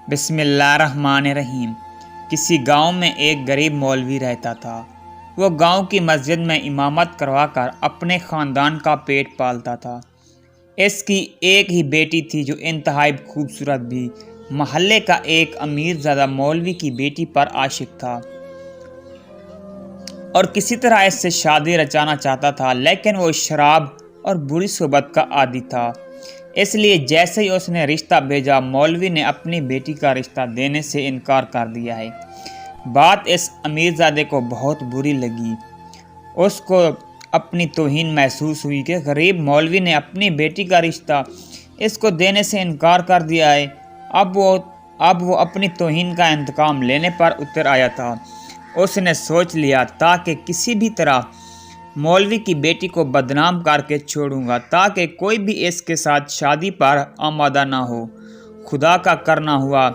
بسم اللہ الرحمن الرحیم۔ کسی گاؤں میں ایک غریب مولوی رہتا تھا۔ وہ گاؤں کی مسجد میں امامت کروا کر اپنے خاندان کا پیٹ پالتا تھا۔ اس کی ایک ہی بیٹی تھی جو انتہائی خوبصورت بھی۔ محلے کا ایک امیر زادہ مولوی کی بیٹی پر عاشق تھا اور کسی طرح اس سے شادی رچانا چاہتا تھا، لیکن وہ شراب اور بری صحبت کا عادی تھا۔ اس لیے جیسے ہی اس نے رشتہ بھیجا، مولوی نے اپنی بیٹی کا رشتہ دینے سے انکار کر دیا ہے۔ بات اس امیر زادے کو بہت بری لگی۔ اس کو اپنی توہین محسوس ہوئی کہ غریب مولوی نے اپنی بیٹی کا رشتہ اس کو دینے سے انکار کر دیا ہے۔ اب وہ اپنی توہین کا انتقام لینے پر اتر آیا تھا۔ اس نے سوچ لیا تاکہ کسی بھی طرح مولوی کی بیٹی کو بدنام کر کے چھوڑوں گا تاکہ کوئی بھی اس کے ساتھ شادی پر آمادہ نہ ہو۔ خدا کا کرنا ہوا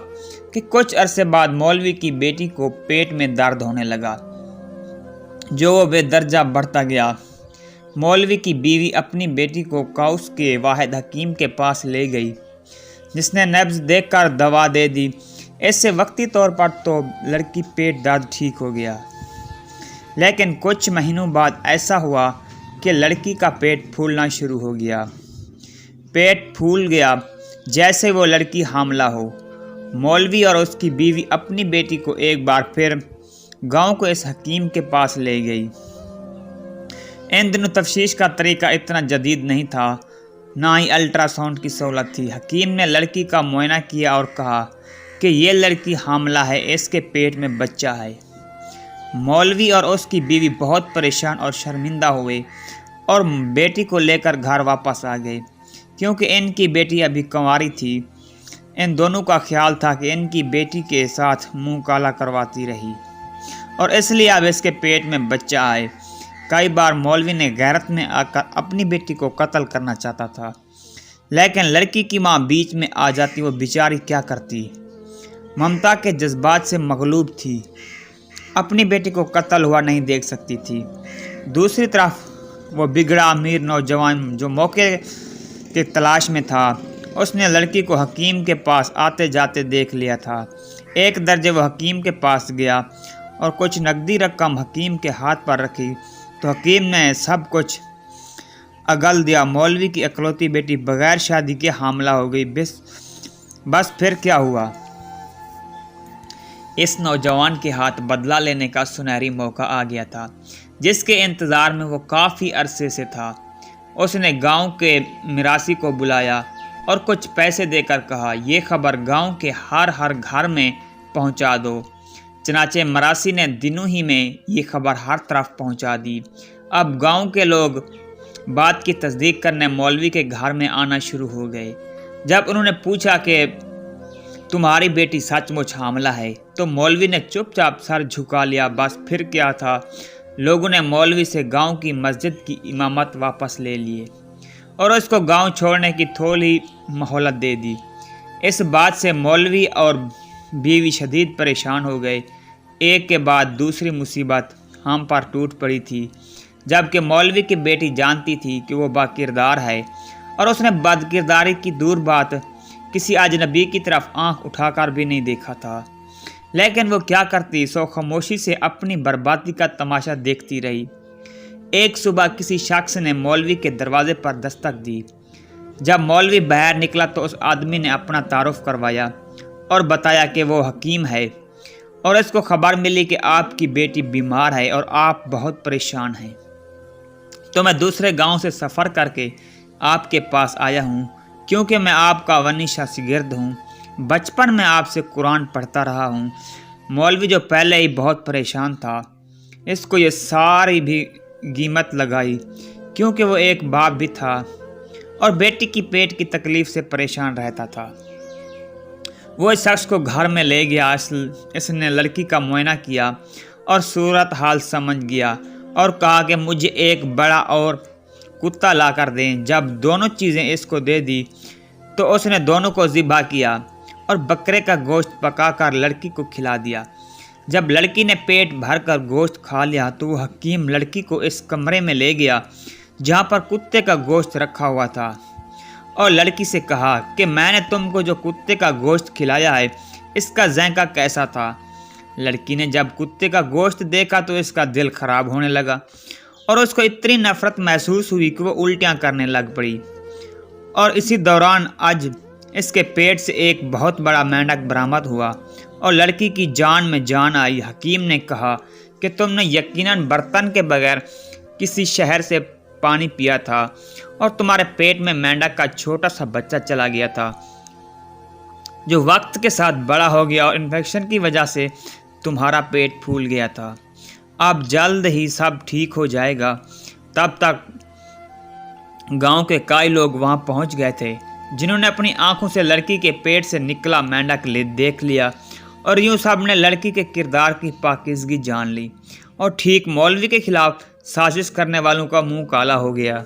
کہ کچھ عرصے بعد مولوی کی بیٹی کو پیٹ میں درد ہونے لگا، جو وہ بے درجہ بڑھتا گیا۔ مولوی کی بیوی اپنی بیٹی کو قوس کے واحد حکیم کے پاس لے گئی، جس نے نبض دیکھ کر دوا دے دی۔ اس سے وقتی طور پر تو لڑکی پیٹ درد ٹھیک ہو گیا، لیکن کچھ مہینوں بعد ایسا ہوا کہ لڑکی کا پیٹ پھولنا شروع ہو گیا۔ پیٹ پھول گیا جیسے وہ لڑکی حاملہ ہو۔ مولوی اور اس کی بیوی اپنی بیٹی کو ایک بار پھر گاؤں کو اس حکیم کے پاس لے گئی۔ ان دنوں تفتیش کا طریقہ اتنا جدید نہیں تھا، نہ ہی الٹرا ساؤنڈ کی سہولت تھی۔ حکیم نے لڑکی کا معائنہ کیا اور کہا کہ یہ لڑکی حاملہ ہے، اس کے پیٹ میں بچہ ہے۔ مولوی اور اس کی بیوی بہت پریشان اور شرمندہ ہوئے اور بیٹی کو لے کر گھر واپس آ گئے، کیونکہ ان کی بیٹی ابھی کنواری تھی۔ ان دونوں کا خیال تھا کہ ان کی بیٹی کے ساتھ منہ کالا کرواتی رہی اور اس لیے اب اس کے پیٹ میں بچہ آئے۔ کئی بار مولوی نے غیرت میں آ کر اپنی بیٹی کو قتل کرنا چاہتا تھا، لیکن لڑکی کی ماں بیچ میں آ جاتی۔ وہ بیچاری کیا کرتی؟ ممتا کے جذبات سے مغلوب تھی، اپنی بیٹی کو قتل ہوا نہیں دیکھ سکتی تھی۔ دوسری طرف وہ بگڑا امیر نوجوان جو موقع کی تلاش میں تھا، اس نے لڑکی کو حکیم کے پاس آتے جاتے دیکھ لیا تھا۔ ایک درجے وہ حکیم کے پاس گیا اور کچھ نقدی رقم حکیم کے ہاتھ پر رکھی تو حکیم نے سب کچھ اگل دیا۔ مولوی کی اکلوتی بیٹی بغیر شادی کے حاملہ ہو گئی۔ بس پھر کیا ہوا؟ اس نوجوان کے ہاتھ بدلہ لینے کا سنہری موقع آ گیا تھا، جس کے انتظار میں وہ کافی عرصے سے تھا۔ اس نے گاؤں کے میراثی کو بلایا اور کچھ پیسے دے کر کہا، یہ خبر گاؤں کے ہر گھر میں پہنچا دو۔ چنانچہ میراثی نے دنوں ہی میں یہ خبر ہر طرف پہنچا دی۔ اب گاؤں کے لوگ بات کی تصدیق کرنے مولوی کے گھر میں آنا شروع ہو گئے۔ جب انہوں نے پوچھا کہ تمہاری بیٹی سچ مچ حاملہ ہے تو مولوی نے چپ چاپ سر جھکا لیا۔ بس پھر کیا تھا، لوگوں نے مولوی سے گاؤں کی مسجد کی امامت واپس لے لیے اور اس کو گاؤں چھوڑنے کی تھوڑی مہلت دے دی۔ اس بات سے مولوی اور بیوی شدید پریشان ہو گئے۔ ایک کے بعد دوسری مصیبت ہم پر ٹوٹ پڑی تھی، جبکہ مولوی کی بیٹی جانتی تھی کہ وہ با کردار ہے اور اس نے بد کرداری کی دور بات کسی اجنبی کی طرف آنکھ اٹھا کر بھی نہیں دیکھا تھا، لیکن وہ کیا کرتی، سو خاموشی سے اپنی بربادی کا تماشا دیکھتی رہی۔ ایک صبح کسی شخص نے مولوی کے دروازے پر دستک دی۔ جب مولوی باہر نکلا تو اس آدمی نے اپنا تعارف کروایا اور بتایا کہ وہ حکیم ہے اور اس کو خبر ملی کہ آپ کی بیٹی بیمار ہے اور آپ بہت پریشان ہیں، تو میں دوسرے گاؤں سے سفر کر کے آپ کے پاس آیا ہوں، کیونکہ میں آپ کا ونیشہ شاگرد ہوں۔ بچپن میں آپ سے قرآن پڑھتا رہا ہوں۔ مولوی جو پہلے ہی بہت پریشان تھا، اس کو یہ ساری بھی قیمت لگائی، کیونکہ وہ ایک باپ بھی تھا اور بیٹی کی پیٹ کی تکلیف سے پریشان رہتا تھا۔ وہ اس شخص کو گھر میں لے گیا۔ اس نے لڑکی کا معائنہ کیا اور صورت حال سمجھ گیا اور کہا کہ مجھے ایک بڑا اور کتا لا کر دیں۔ جب دونوں چیزیں اس کو دے دی تو اس نے دونوں کو ذبح کیا اور بکرے کا گوشت پکا کر لڑکی کو کھلا دیا۔ جب لڑکی نے پیٹ بھر کر گوشت کھا لیا تو وہ حکیم لڑکی کو اس کمرے میں لے گیا جہاں پر کتے کا گوشت رکھا ہوا تھا اور لڑکی سے کہا کہ میں نے تم کو جو کتے کا گوشت کھلایا ہے اس کا ذائقہ کیسا تھا؟ لڑکی نے جب کتے کا گوشت دیکھا تو اس کا دل خراب ہونے لگا اور اس کو اتنی نفرت محسوس ہوئی کہ وہ الٹیاں کرنے لگ پڑی۔ اور اسی دوران آج اس کے پیٹ سے ایک بہت بڑا مینڈک برآمد ہوا اور لڑکی کی جان میں جان آئی۔ حکیم نے کہا کہ تم نے یقیناً برتن کے بغیر کسی شہر سے پانی پیا تھا اور تمہارے پیٹ میں مینڈک کا چھوٹا سا بچہ چلا گیا تھا جو وقت کے ساتھ بڑا ہو گیا اور انفیکشن کی وجہ سے تمہارا پیٹ پھول گیا تھا۔ اب جلد ہی سب ٹھیک ہو جائے گا۔ تب تک گاؤں کے کئی لوگ وہاں پہنچ گئے تھے جنہوں نے اپنی آنکھوں سے لڑکی کے پیٹ سے نکلا مینڈک دیکھ لیا، اور یوں سب نے لڑکی کے کردار کی پاکیزگی جان لی اور ٹھیک مولوی کے خلاف سازش کرنے والوں کا منہ کالا ہو گیا۔